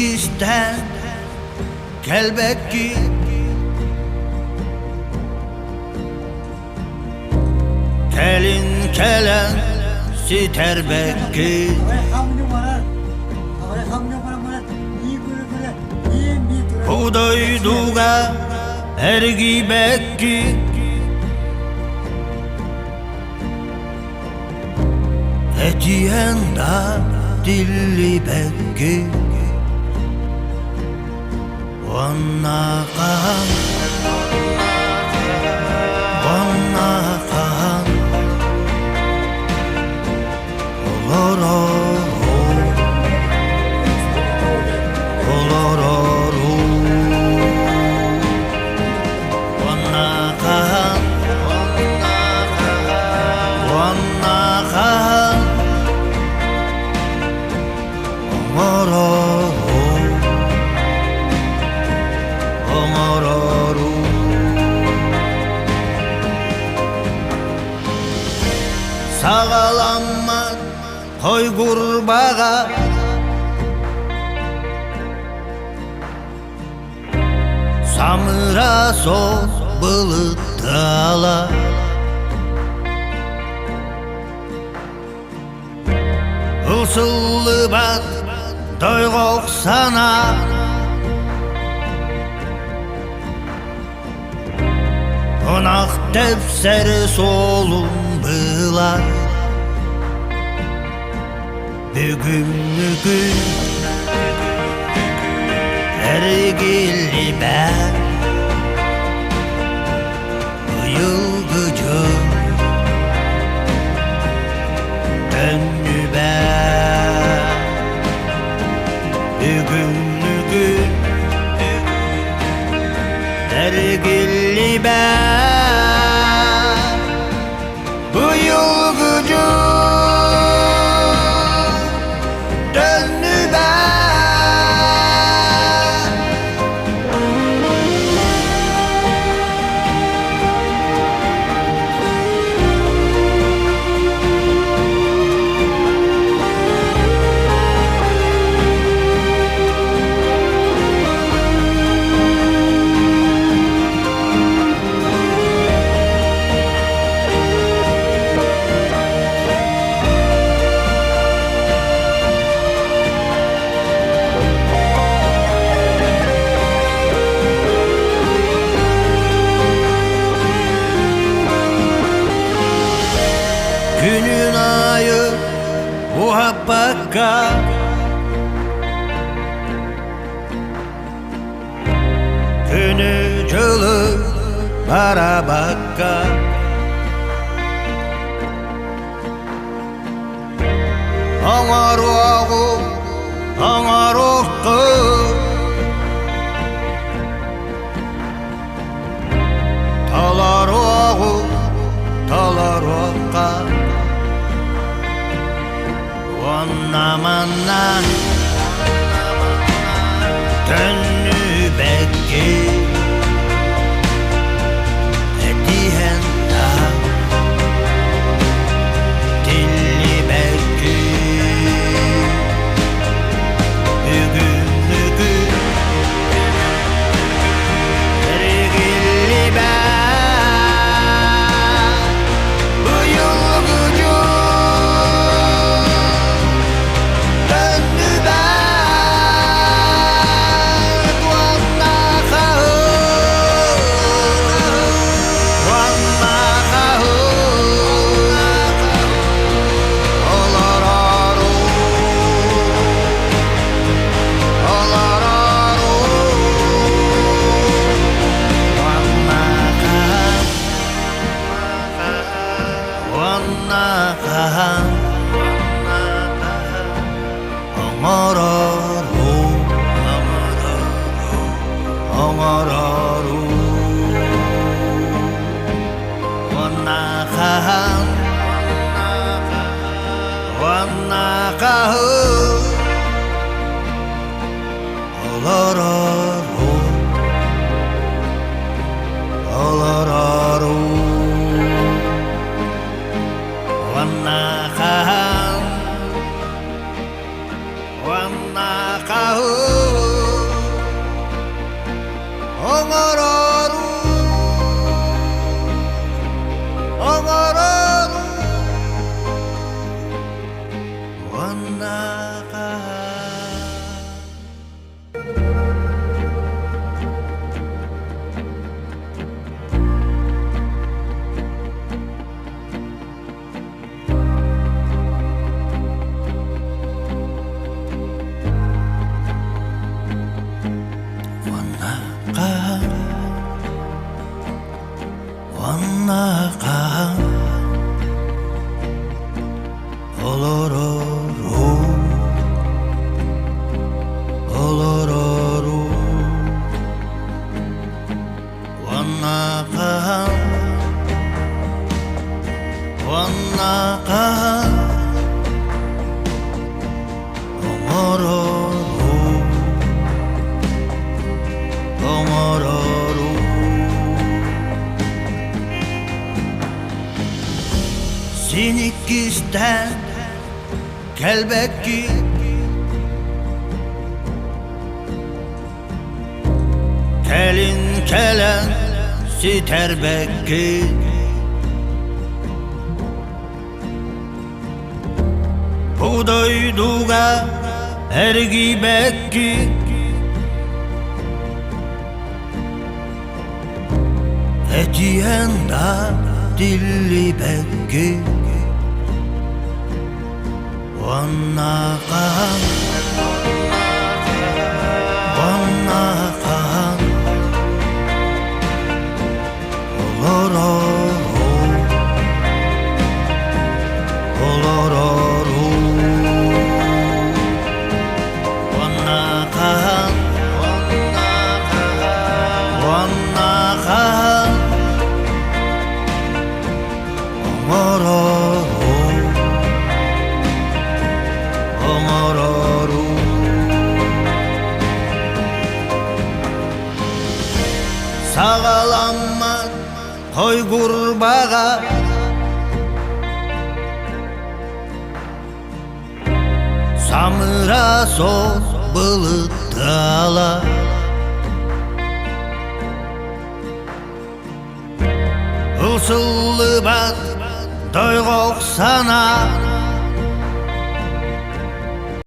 Tirgiz'den kelbekki kelin kelen siterbekki Buğdayduga ergibekki Etiyenda dilli bekki Vanna kahan Sağalanma koy kurbağa Samıra sos bılıtala Ilsıllı bat doyğoq sana Onaq tepser solun bılar Bugün ergili ben Yılgıcı döndü ben Bugün ergili ben Bu yılgıcı Günün ayı muhabbaka Günü cılı para bakka Anar oğu, anar oğu Talar oğu, talar oğu Vanna manna Dönü bekki Etiyenda dilli bekki Bugün ergili ben Bu yılgıcı döndü ben Ваннака Олорору Олорору Ваннака Ваннака Оморору Оморору Sinikisten kelbekki Kelin kelen siterbekki Buğdayduga ergibekki Etiyenda dilli bekki Vannaka Vannaka Olororu Olororu Vannaka Vannaka Omororu Omororu Sağalanma koy kurbağa Samıra sol bılıttala Isıllı bat doyğoq sana